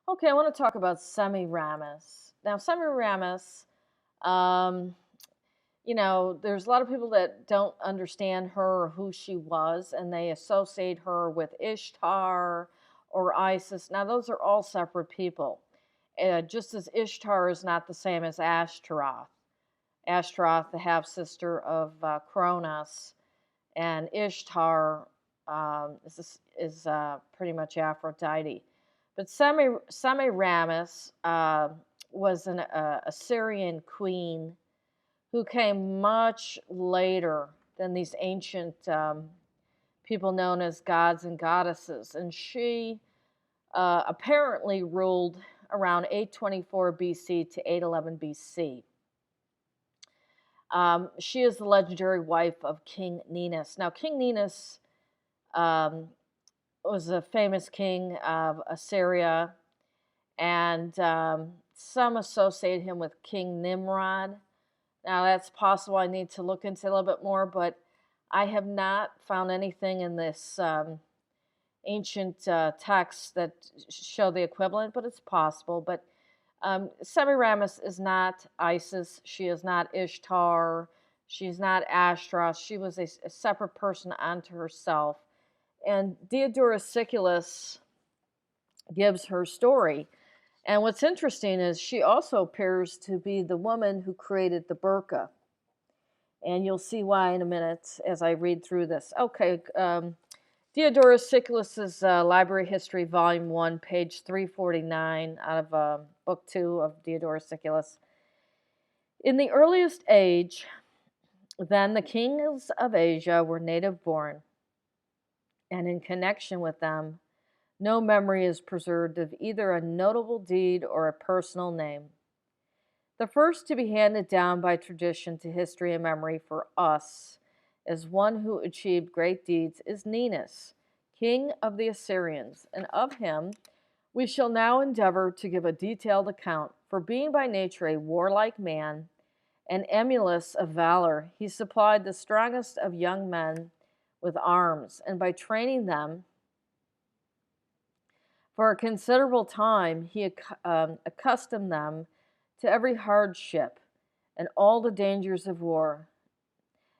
Okay, I want to talk about Semiramis. Now, Semiramis, um, there's a lot of people that don't understand her or who she was, and they associate her with Ishtar or Isis. Now, those are all separate people. Just as Ishtar is not the same as Ashtaroth. Ashtaroth, the half sister of Cronus, and Ishtar is pretty much Aphrodite. But Semiramis was an Assyrian queen who came much later than these ancient people known as gods and goddesses. And she apparently ruled around 824 BC to 811 BC. She is the legendary wife of King Ninus. Now, King Ninus um, was a famous king of Assyria, and some associate him with King Nimrod. Now, that's possible. I need to look into it a little bit more, but I have not found anything in this ancient texts that show the equivalent, but it's possible. But Semiramis is not Isis. She is not Ishtar. She's not Ashtaroth. She was a separate person unto herself. And Diodorus Siculus gives her story. And what's interesting is she also appears to be the woman who created the burqa. And you'll see why in a minute as I read through this. Okay, Diodorus Siculus's Library History, Volume 1, page 349 out of Book 2 of Diodorus Siculus. In the earliest age, then the kings of Asia were native born, and in connection with them, no memory is preserved of either a notable deed or a personal name. The first to be handed down by tradition to history and memory for us as one who achieved great deeds is Ninus, king of the Assyrians, and of him we shall now endeavor to give a detailed account, for being by nature a warlike man, and emulous of valor, he supplied the strongest of young men with arms, and by training them for a considerable time, he accustomed them to every hardship and all the dangers of war.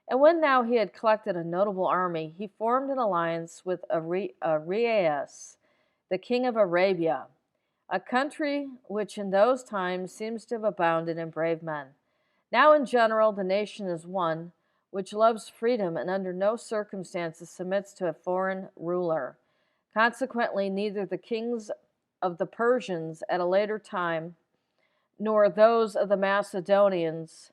And when now he had collected a notable army, he formed an alliance with Ariaeus, the king of Arabia, a country which in those times seems to have abounded in brave men. Now, in general, the nation is one which loves freedom and under no circumstances submits to a foreign ruler. Consequently, neither the kings of the Persians at a later time nor those of the Macedonians,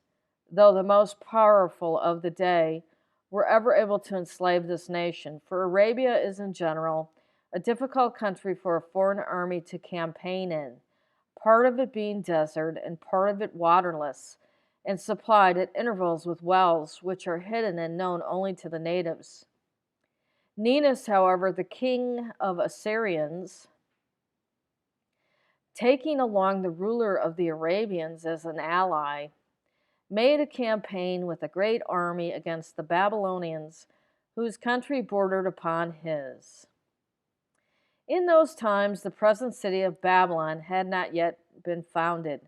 though the most powerful of the day, were ever able to enslave this nation. For Arabia is, in general, a difficult country for a foreign army to campaign in, part of it being desert and part of it waterless, and supplied at intervals with wells which are hidden and known only to the natives. Ninus, however, the king of Assyrians, taking along the ruler of the Arabians as an ally, made a campaign with a great army against the Babylonians, whose country bordered upon his. In those times, the present city of Babylon had not yet been founded,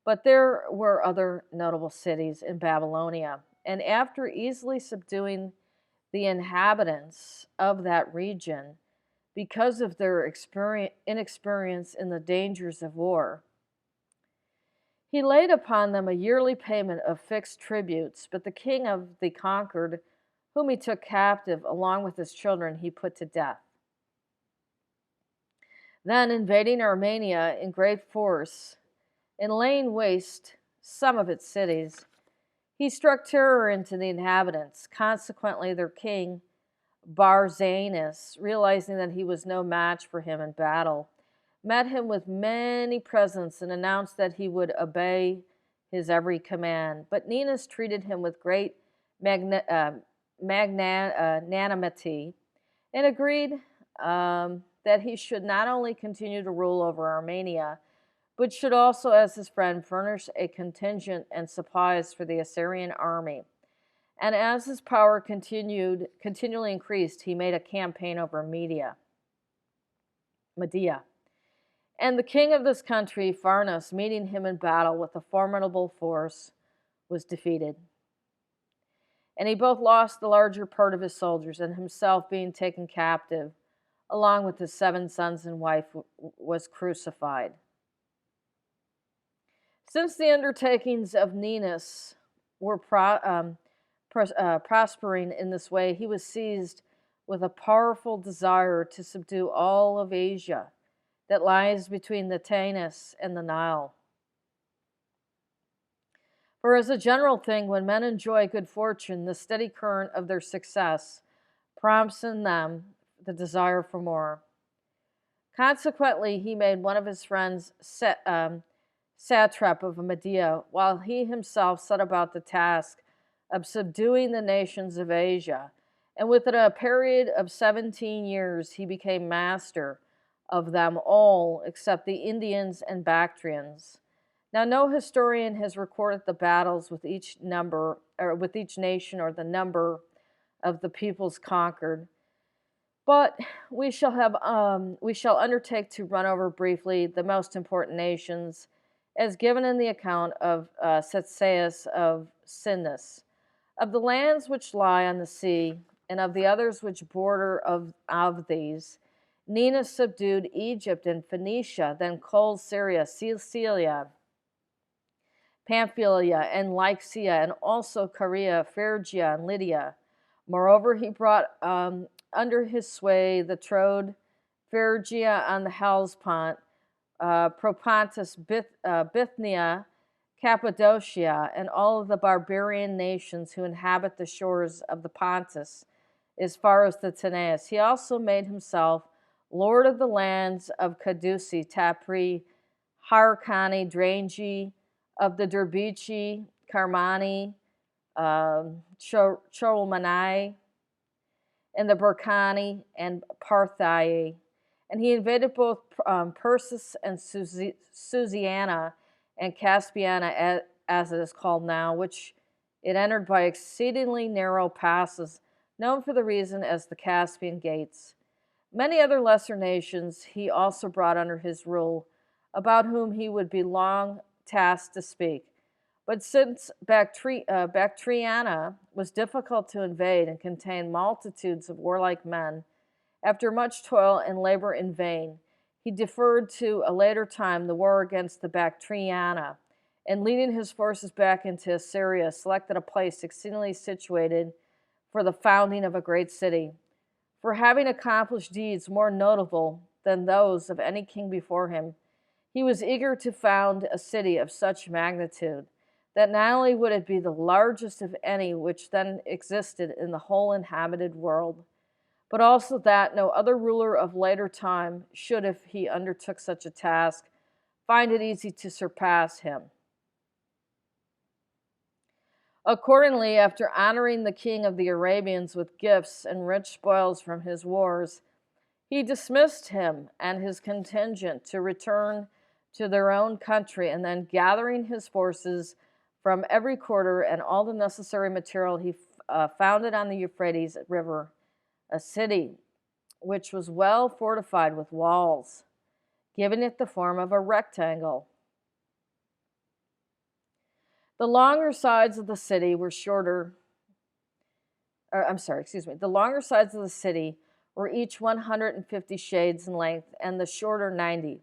but there were other notable cities in Babylonia, and after easily subduing the inhabitants of that region, because of their inexperience in the dangers of war, he laid upon them a yearly payment of fixed tributes, but the king of the conquered, whom he took captive along with his children, he put to death. Then, invading Armenia in great force and laying waste some of its cities, he struck terror into the inhabitants. Consequently, their king, Barzanus, realizing that he was no match for him in battle, met him with many presents and announced that he would obey his every command. But Ninus treated him with great magnanimity and agreed that he should not only continue to rule over Armenia, but should also, as his friend, furnish a contingent and supplies for the Assyrian army. And as his power continually increased, he made a campaign over Media. And the king of this country, Pharnus, meeting him in battle with a formidable force, was defeated. And he both lost the larger part of his soldiers and himself being taken captive, along with his 7 sons and wife, was crucified. Since the undertakings of Ninus were prospering in this way, he was seized with a powerful desire to subdue all of Asia that lies between the Tagus and the Nile. For as a general thing, when men enjoy good fortune, the steady current of their success prompts in them the desire for more. Consequently, he made one of his friends satrap of Media, while he himself set about the task of subduing the nations of Asia. And within a period of 17 years, he became master of them all except the Indians and Bactrians. Now, no historian has recorded the battles with each nation or the number of the peoples conquered, but we shall undertake to run over briefly the most important nations, as given in the account of Cetsaeus of Cynus, of the lands which lie on the sea, and of the others which border of these. Ninus subdued Egypt and Phoenicia, then Cold Syria, Cilicia, Pamphylia, and Lycia, and also Caria, Phrygia, and Lydia. Moreover, he brought under his sway the Troad, Phrygia on the Hellespont, Propontis, Bithynia, Cappadocia, and all of the barbarian nations who inhabit the shores of the Pontus, as far as the Tanais. He also made himself lord of the lands of Cadusi, Tapri, Harcani, Drangi, of the Derbici, Carmani, Cholmani, and the Burkani and Parthii. And he invaded both Persis and Susiana and Caspiana, as it is called now, which it entered by exceedingly narrow passes, known for the reason as the Caspian Gates. Many other lesser nations he also brought under his rule, about whom he would be long tasked to speak. But since Bactriana was difficult to invade and contained multitudes of warlike men, after much toil and labor in vain, he deferred to a later time the war against the Bactriana, and leading his forces back into Assyria, selected a place exceedingly situated for the founding of a great city. For having accomplished deeds more notable than those of any king before him, he was eager to found a city of such magnitude that not only would it be the largest of any which then existed in the whole inhabited world, but also that no other ruler of later time should, if he undertook such a task, find it easy to surpass him. Accordingly, after honoring the king of the Arabians with gifts and rich spoils from his wars, he dismissed him and his contingent to return to their own country, and then gathering his forces from every quarter and all the necessary material, he founded on the Euphrates River a city which was well fortified with walls, giving it the form of a rectangle. The longer sides of the city were the longer sides of the city were each 150 shades in length, and the shorter 90.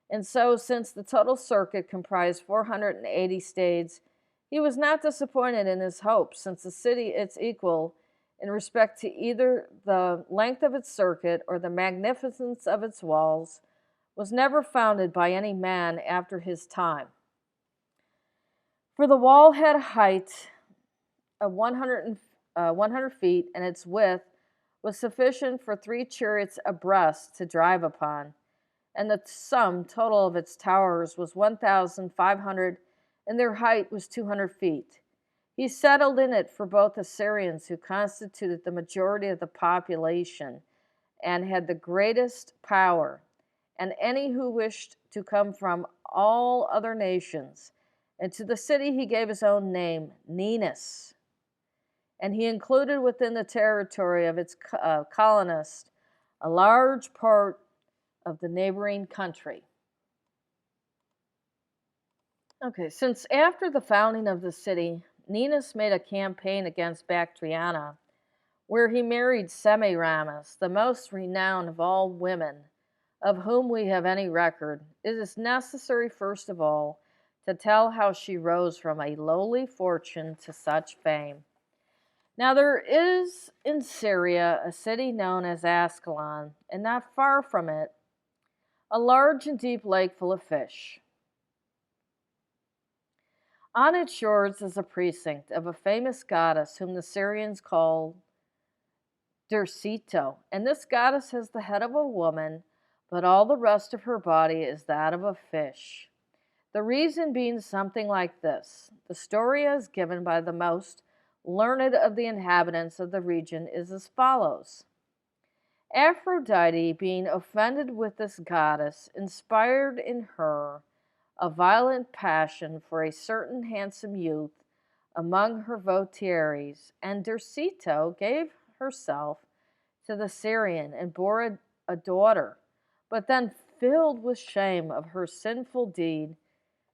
And so, since the total circuit comprised 480 stades, he was not disappointed in his hopes, since the city, its equal, in respect to either the length of its circuit or the magnificence of its walls, was never founded by any man after his time. For the wall had a height of 100 feet, and its width was sufficient for 3 chariots abreast to drive upon, and the sum total of its towers was 1,500, and their height was 200 feet. He settled in it for both Assyrians, who constituted the majority of the population and had the greatest power, and any who wished to come from all other nations. And to the city he gave his own name, Ninus. And he included within the territory of its colonists a large part of the neighboring country. Okay, since after the founding of the city, Ninus made a campaign against Bactriana, where he married Semiramis, the most renowned of all women of whom we have any record. It is necessary, first of all, to tell how she rose from a lowly fortune to such fame. Now, there is in Syria a city known as Ascalon, and not far from it, a large and deep lake full of fish. On its shores is a precinct of a famous goddess whom the Syrians call Derceto, and this goddess has the head of a woman, but all the rest of her body is that of a fish. The reason being something like this. The story as given by the most learned of the inhabitants of the region is as follows. Aphrodite, being offended with this goddess, inspired in her a violent passion for a certain handsome youth among her votaries, and Derceto gave herself to the Syrian and bore a daughter. But then, filled with shame of her sinful deed,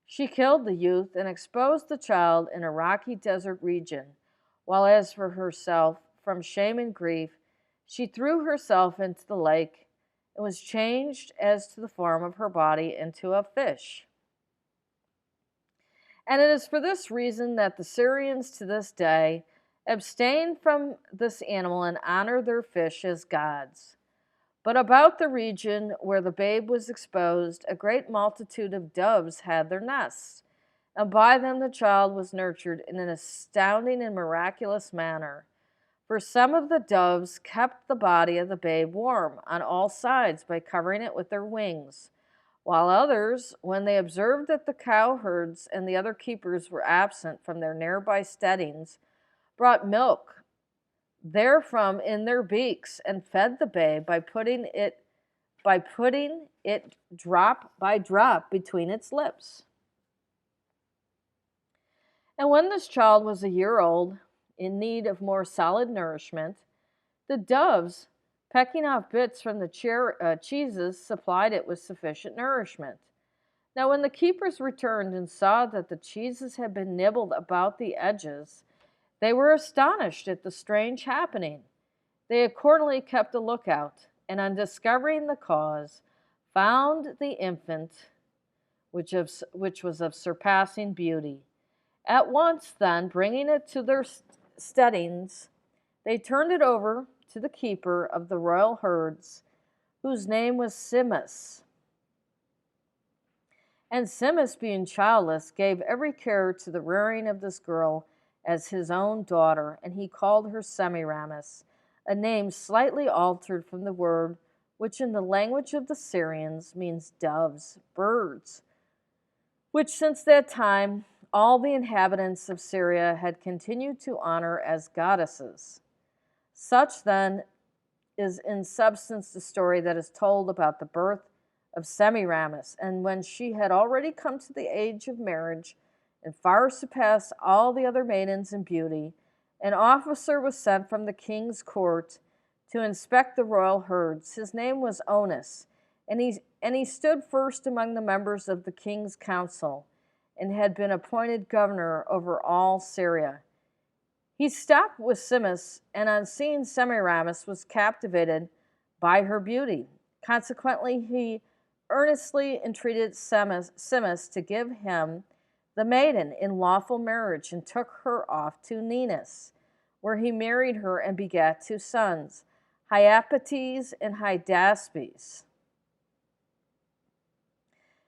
she killed the youth and exposed the child in a rocky desert region, while as for herself, from shame and grief, she threw herself into the lake and was changed as to the form of her body into a fish. And it is for this reason that the Syrians to this day abstain from this animal and honor their fish as gods. But about the region where the babe was exposed, a great multitude of doves had their nests, and by them the child was nurtured in an astounding and miraculous manner. For some of the doves kept the body of the babe warm on all sides by covering it with their wings, while others, when they observed that the cow herds and the other keepers were absent from their nearby steadings, brought milk therefrom in their beaks and fed the babe by putting it drop by drop between its lips. And when this child was a year old, in need of more solid nourishment, the doves, pecking off bits from the cheeses, supplied it with sufficient nourishment. Now, when the keepers returned and saw that the cheeses had been nibbled about the edges, they were astonished at the strange happening. They accordingly kept a lookout, and on discovering the cause, found the infant, which was of surpassing beauty. At once, then, bringing it to their steadings, they turned it over to the keeper of the royal herds, whose name was Semiramis. And Semiramis, being childless, gave every care to the rearing of this girl as his own daughter, and he called her Semiramis, a name slightly altered from the word which in the language of the Syrians means doves, birds, which since that time all the inhabitants of Syria had continued to honor as goddesses. Such, then, is in substance the story that is told about the birth of Semiramis, and when she had already come to the age of marriage and far surpassed all the other maidens in beauty, an officer was sent from the king's court to inspect the royal herds. His name was Onus, and he stood first among the members of the king's council, and had been appointed governor over all Syria. He stopped with Semiramis, and on seeing Semiramis was captivated by her beauty. Consequently, he earnestly entreated Semiramis to give him the maiden in lawful marriage, and took her off to Ninus, where he married her and begat two sons, Hypates and Hydaspes.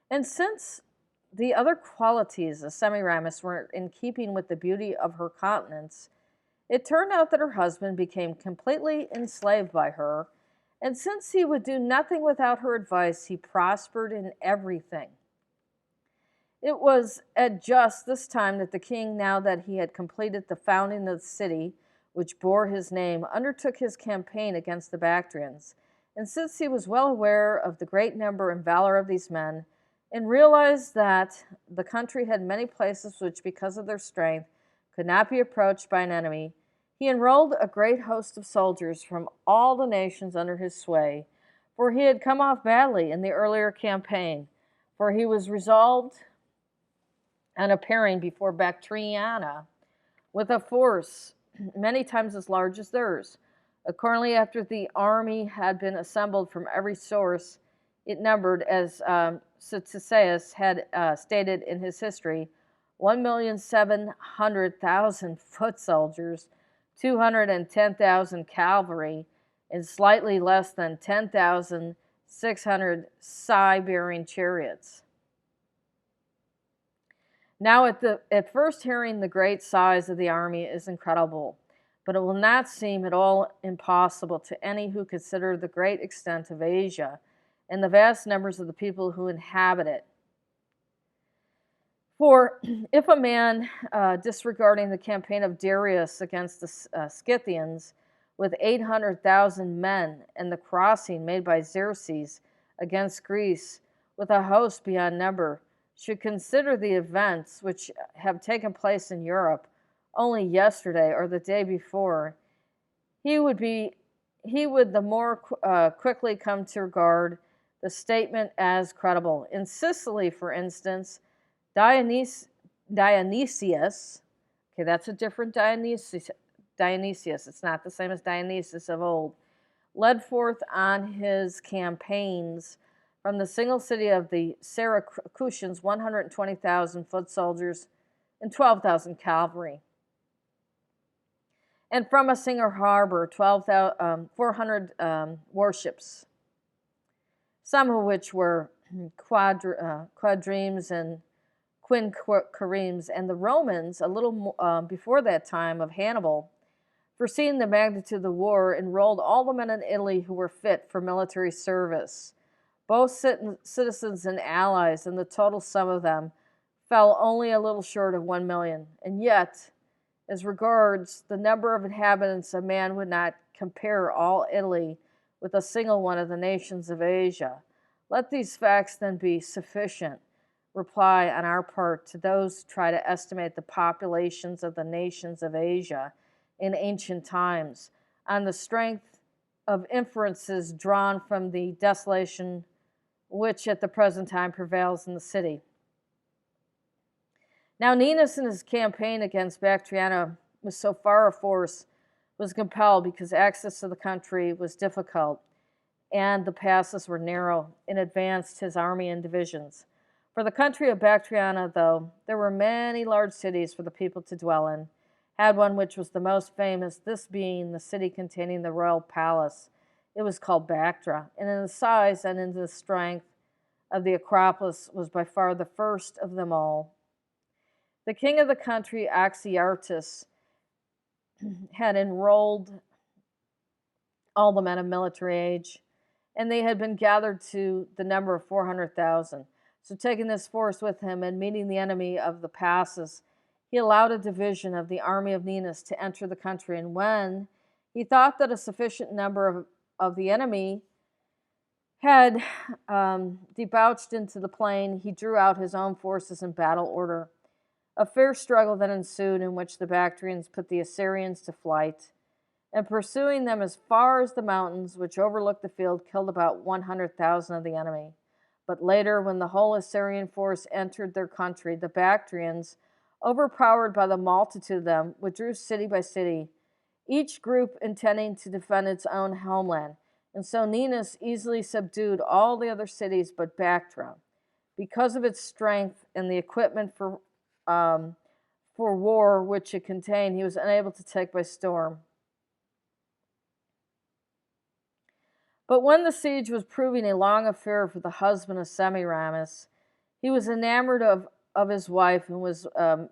And since the other qualities of Semiramis were in keeping with the beauty of her countenance, it turned out that her husband became completely enslaved by her, and since he would do nothing without her advice, he prospered in everything. It was at just this time that the king, now that he had completed the founding of the city which bore his name, undertook his campaign against the Bactrians. And since he was well aware of the great number and valor of these men, and realized that the country had many places which, because of their strength, could not be approached by an enemy, he enrolled a great host of soldiers from all the nations under his sway, for he had come off badly in the earlier campaign, for he was resolved on appearing before Bactriana with a force many times as large as theirs. Accordingly, after the army had been assembled from every source, it numbered, as Ctesias had stated in his history, 1,700,000 foot soldiers, 210,000 cavalry, and slightly less than 10,600 sigh-bearing chariots. Now, at first hearing, the great size of the army is incredible, but it will not seem at all impossible to any who consider the great extent of Asia and the vast numbers of the people who inhabit it. For if a man, disregarding the campaign of Darius against the Scythians, with 800,000 men, and the crossing made by Xerxes against Greece with a host beyond number, should consider the events which have taken place in Europe only yesterday or the day before, he would the more quickly come to regard the statement as credible. In Sicily, for instance, Dionysius, okay, that's a different Dionysius, it's not the same as Dionysius of old, led forth on his campaigns from the single city of the Syracusans 120,000 foot soldiers and 12,000 cavalry. And from a single harbor, 400 warships, some of which were quadrimes and quinqueremes. And the Romans, a little before that time of Hannibal, foreseeing the magnitude of the war, enrolled all the men in Italy who were fit for military service, both citizens and allies, and the total sum of them fell only a little short of 1 million. And yet, as regards the number of inhabitants, a man would not compare all Italy with a single one of the nations of Asia. Let these facts then be sufficient reply on our part to those who try to estimate the populations of the nations of Asia in ancient times, on the strength of inferences drawn from the desolation which at the present time prevails in the city. Now Ninus, in his campaign against Bactriana with so far a force, was compelled, because access to the country was difficult and the passes were narrow, and advanced his army in divisions. For the country of Bactriana, though there were many large cities for the people to dwell in, had one which was the most famous, this being the city containing the royal palace. It was called Bactra, and in the size and in the strength of the Acropolis was by far the first of them all. The king of the country, Axiartus, had enrolled all the men of military age, and they had been gathered to the number of 400,000. So taking this force with him and meeting the enemy of the passes, he allowed a division of the army of Ninus to enter the country, and when he thought that a sufficient number of the enemy had debouched into the plain, he drew out his own forces in battle order. A fierce struggle then ensued, in which the Bactrians put the Assyrians to flight, and pursuing them as far as the mountains which overlooked the field, killed about 100,000 of the enemy. But later, when the whole Assyrian force entered their country, the Bactrians, overpowered by the multitude of them, withdrew city by city, each group intending to defend its own homeland. And so Ninus easily subdued all the other cities but Bactra. Because of its strength and the equipment for war which it contained, he was unable to take by storm. But when the siege was proving a long affair for the husband of Semiramis, he was enamored of his wife, and was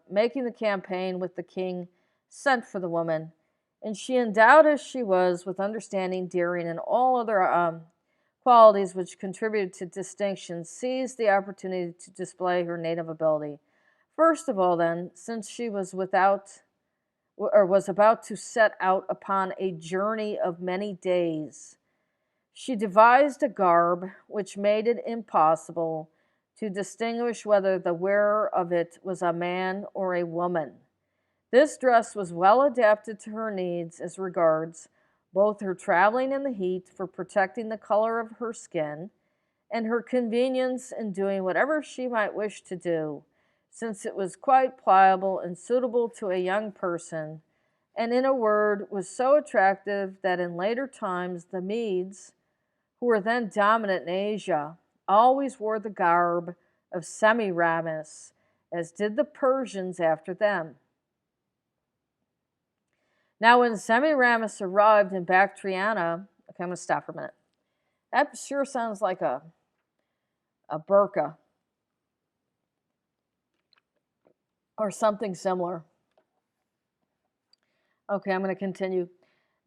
making the campaign with the king, sent for the woman. And she, endowed as she was with understanding, daring, and all other qualities which contributed to distinction, seized the opportunity to display her native ability. First of all, then, since she was about to set out upon a journey of many days, she devised a garb which made it impossible to distinguish whether the wearer of it was a man or a woman. This dress was well adapted to her needs as regards both her traveling in the heat for protecting the color of her skin and her convenience in doing whatever she might wish to do, since it was quite pliable and suitable to a young person, and in a word, was so attractive that in later times the Medes, who were then dominant in Asia, always wore the garb of Semiramis, as did the Persians after them. Now, when Semiramis arrived in Bactriana, okay, I'm going to stop for a minute. That sure sounds like a burqa or something similar. Okay, I'm going to continue.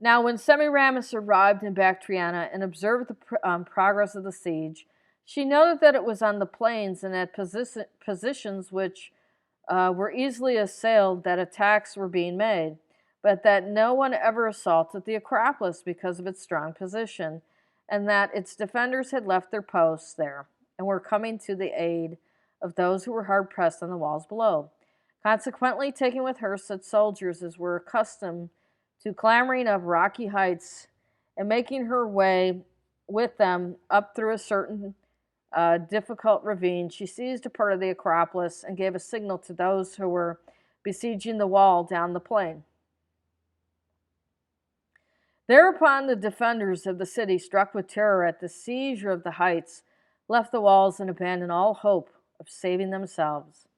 Now, when Semiramis arrived in Bactriana and observed the progress of the siege, she noted that it was on the plains and at positions which were easily assailed that attacks were being made, but that no one ever assaulted the Acropolis because of its strong position, and that its defenders had left their posts there and were coming to the aid of those who were hard pressed on the walls below. Consequently, taking with her such soldiers as were accustomed to clambering up rocky heights and making her way with them up through a certain difficult ravine, she seized a part of the Acropolis and gave a signal to those who were besieging the wall down the plain. Thereupon the defenders of the city, struck with terror at the seizure of the heights, left the walls and abandoned all hope of saving themselves.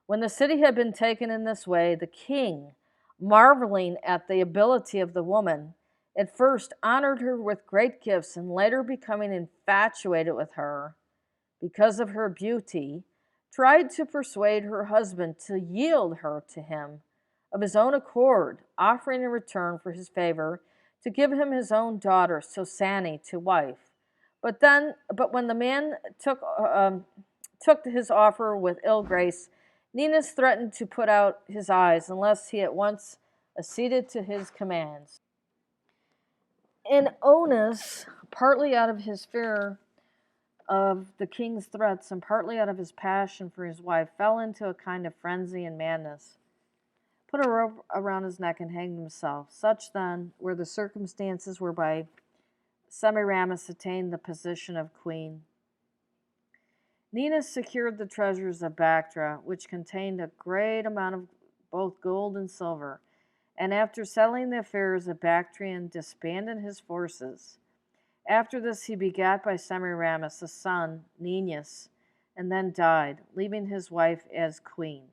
When the city had been taken in this way, the king, marveling at the ability of the woman, at first honored her with great gifts, and later becoming infatuated with her because of her beauty, tried to persuade her husband to yield her to him of his own accord, offering in return for his favor to give him his own daughter, Sosani, to wife. But when the man took his offer with ill grace, Ninus threatened to put out his eyes unless he at once acceded to his commands. And Onus, partly out of his fear of the king's threats and partly out of his passion for his wife, fell into a kind of frenzy and madness, put a rope around his neck, and hanged himself. Such, then, were the circumstances whereby Semiramis attained the position of queen. Ninus secured the treasures of Bactra, which contained a great amount of both gold and silver, and after settling the affairs of Bactrian, disbanded his forces. After this he begat by Semiramis a son, Ninus, and then died, leaving his wife as queen.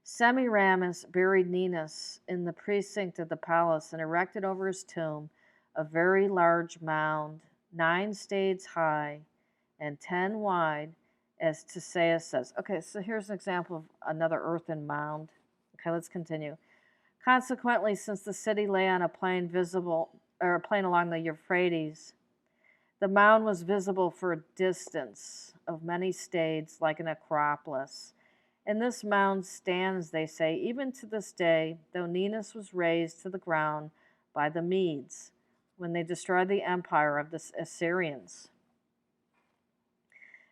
Semiramis buried Ninus in the precinct of the palace and erected over his tomb a very large mound, 9 stades high and 10 wide, as Tisaeus says. Okay, so here's an example of another earthen mound. Okay, let's continue. Consequently, since the city lay on a plain along the Euphrates, the mound was visible for a distance of many stades, like an acropolis. And this mound stands, they say, even to this day, though Ninus was razed to the ground by the Medes when they destroyed the empire of the Assyrians.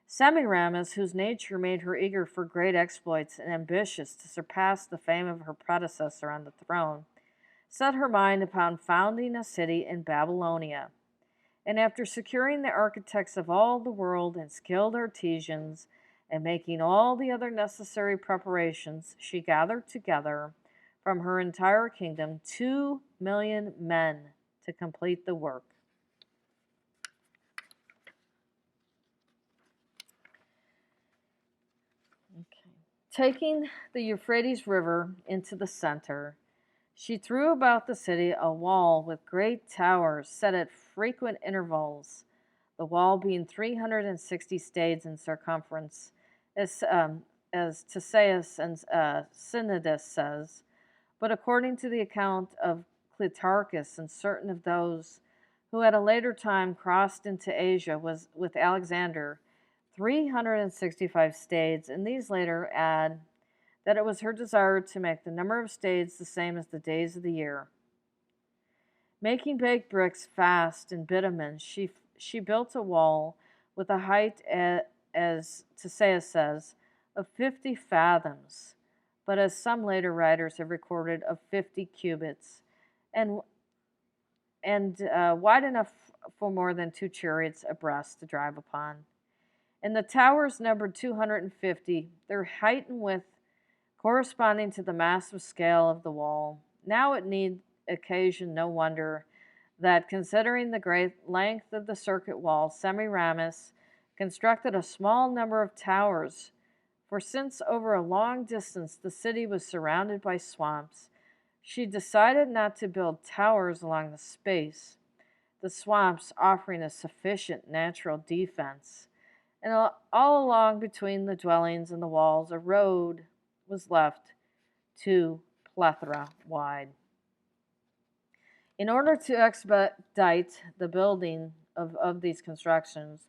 Semiramis, whose nature made her eager for great exploits and ambitious to surpass the fame of her predecessor on the throne, set her mind upon founding a city in Babylonia. And after securing the architects of all the world and skilled artisans, and making all the other necessary preparations, she gathered together from her entire kingdom 2 million men to complete the work. Okay. Taking the Euphrates River into the center, she threw about the city a wall with great towers set at frequent intervals, the wall being 360 stades in circumference, as Tisaeus and Synodus says. But according to the account of Clitarchus and certain of those who at a later time crossed into Asia with Alexander, 365 stades, and these later add that it was her desire to make the number of stades the same as the days of the year. Making baked bricks fast in bitumen, she built a wall with a height, as Tisaeus says, of 50 fathoms, but as some later writers have recorded, of 50 cubits, and and wide enough for more than 2 chariots abreast to drive upon. And the towers numbered 250, their height and width corresponding to the massive scale of the wall. Now it need occasion no wonder that, considering the great length of the circuit wall, Semiramis constructed a small number of towers. For since over a long distance the city was surrounded by swamps, she decided not to build towers along the space, the swamps offering a sufficient natural defense. And all along between the dwellings and the walls, a road was left 2 plethora wide. In order to expedite the building of these constructions,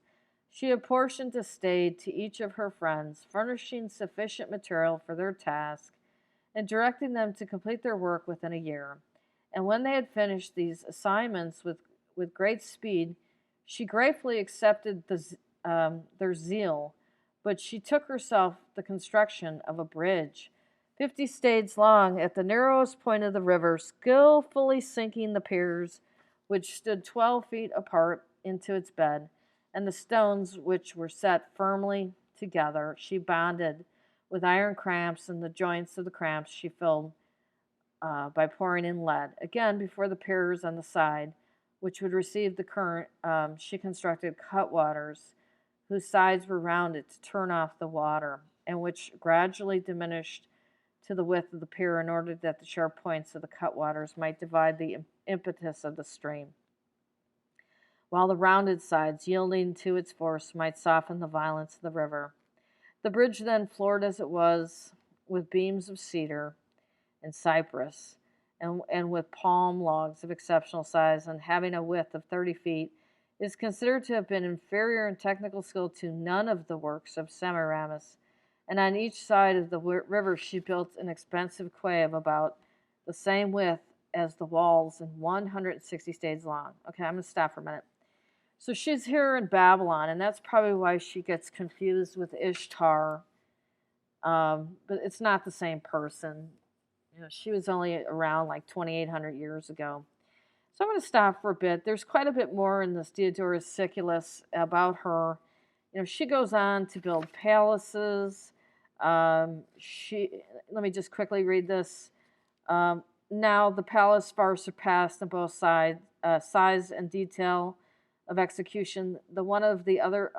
she apportioned estate to each of her friends, furnishing sufficient material for their task, and directing them to complete their work within a year. And when they had finished these assignments with great speed, she gratefully accepted their zeal, but she took herself the construction of a bridge, 50 stades long, at the narrowest point of the river, skillfully sinking the piers, which stood 12 feet apart, into its bed, and the stones, which were set firmly together, she bonded with iron cramps, and the joints of the cramps she filled by pouring in lead. Again, before the piers on the side, which would receive the current, she constructed cutwaters, whose sides were rounded to turn off the water, and which gradually diminished to the width of the pier in order that the sharp points of the cutwaters might divide the impetus of the stream, while the rounded sides, yielding to its force, might soften the violence of the river. The bridge then, floored as it was with beams of cedar and cypress, and with palm logs of exceptional size, and having a width of 30 feet, is considered to have been inferior in technical skill to none of the works of Semiramis. And on each side of the river she built an expensive quay of about the same width as the walls and 160 stades long. Okay, I'm going to stop for a minute. So she's here in Babylon, and that's probably why she gets confused with Ishtar. But it's not the same person. You know, she was only around like 2,800 years ago. So I'm going to stop for a bit. There's quite a bit more in this Diodorus Siculus about her. You know, she goes on to build palaces. Let me just quickly read this. Now the palace far surpassed on both sides size and detail of execution the one on the other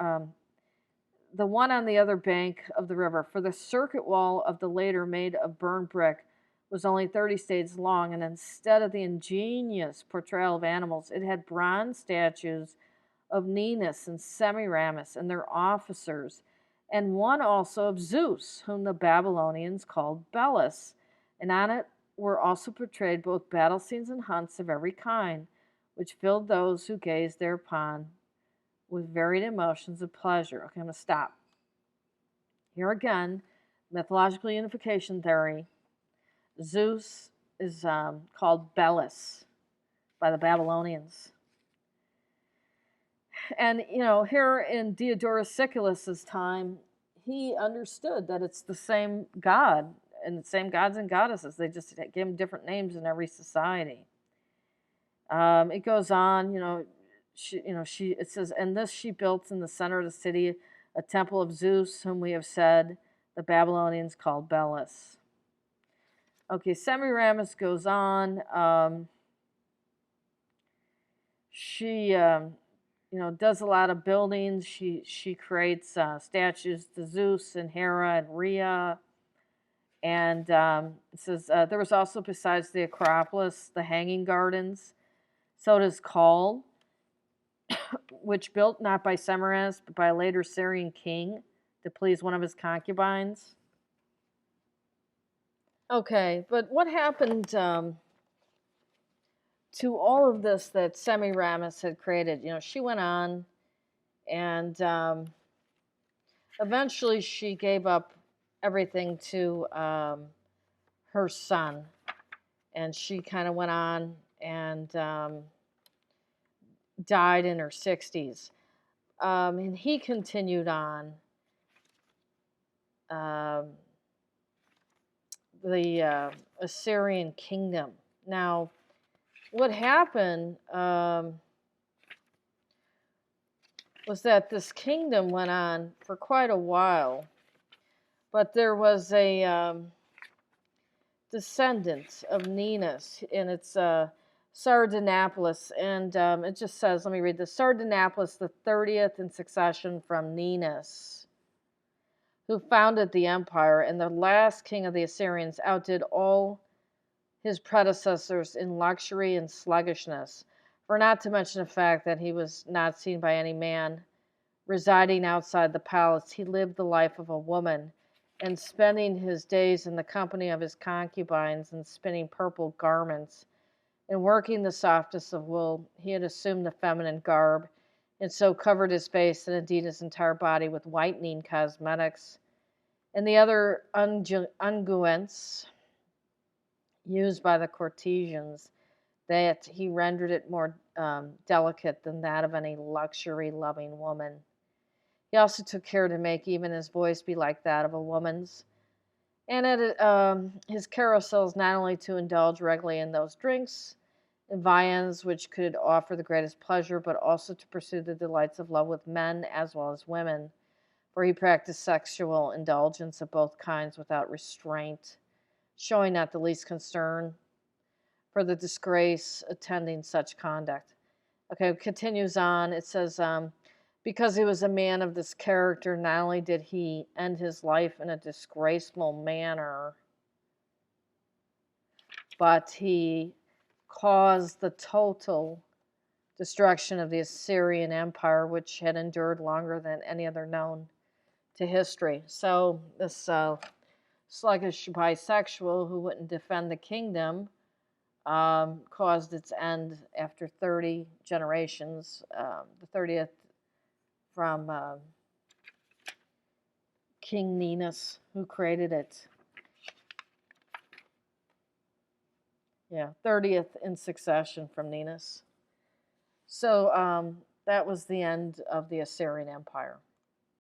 bank of the river. For the circuit wall of the later, made of burned brick, was only 30 stades long, and instead of the ingenious portrayal of animals, it had bronze statues of Ninus and Semiramis and their officers, and one also of Zeus, whom the Babylonians called Belus, and on it were also portrayed both battle scenes and hunts of every kind, which filled those who gazed thereupon with varied emotions of pleasure. Okay, I'm going to stop. Here again, mythological unification theory. Zeus is called Belus by the Babylonians. And, you know, here in Diodorus Siculus's time, he understood that it's the same God and the same gods and goddesses. They just gave them different names in every society. It goes on, it says, and this she built in the center of the city a temple of Zeus, whom we have said the Babylonians called Belus. Okay, Semiramis goes on. She does a lot of buildings. She creates statues to Zeus and Hera and Rhea. And it says there was also, besides the Acropolis, the Hanging Gardens, so it is called, which built not by Semiramis, but by a later Assyrian king to please one of his concubines. Okay, but what happened to all of this that Semiramis had created? You know, she went on, and eventually she gave up everything to her son, and she kind of went on and died in her 60s. And he continued on. The Assyrian kingdom. Now, what happened was that this kingdom went on for quite a while, but there was a descendant of Ninus, and it's Sardanapalus, and it just says, let me read this: Sardanapalus, the 30th in succession from Ninus, who founded the empire, and the last king of the Assyrians, outdid all his predecessors in luxury and sluggishness, for not to mention the fact that he was not seen by any man. Residing outside the palace, he lived the life of a woman, and spending his days in the company of his concubines and spinning purple garments and working the softest of wool, he had assumed the feminine garb, and so covered his face and indeed his entire body with whitening cosmetics and the other unguents used by the courtesans, that he rendered it more delicate than that of any luxury-loving woman. He also took care to make even his voice be like that of a woman's. And at his carousels, not only to indulge regularly in those drinks and viands which could offer the greatest pleasure, but also to pursue the delights of love with men as well as women, for he practiced sexual indulgence of both kinds without restraint, showing not the least concern for the disgrace attending such conduct. Okay, it continues on. It says, because he was a man of this character, not only did he end his life in a disgraceful manner, but he caused the total destruction of the Assyrian Empire, which had endured longer than any other known to history. So this sluggish bisexual who wouldn't defend the kingdom caused its end after 30 generations, the 30th from King Ninus, who created it. Yeah, 30th in succession from Ninus. So that was the end of the Assyrian Empire.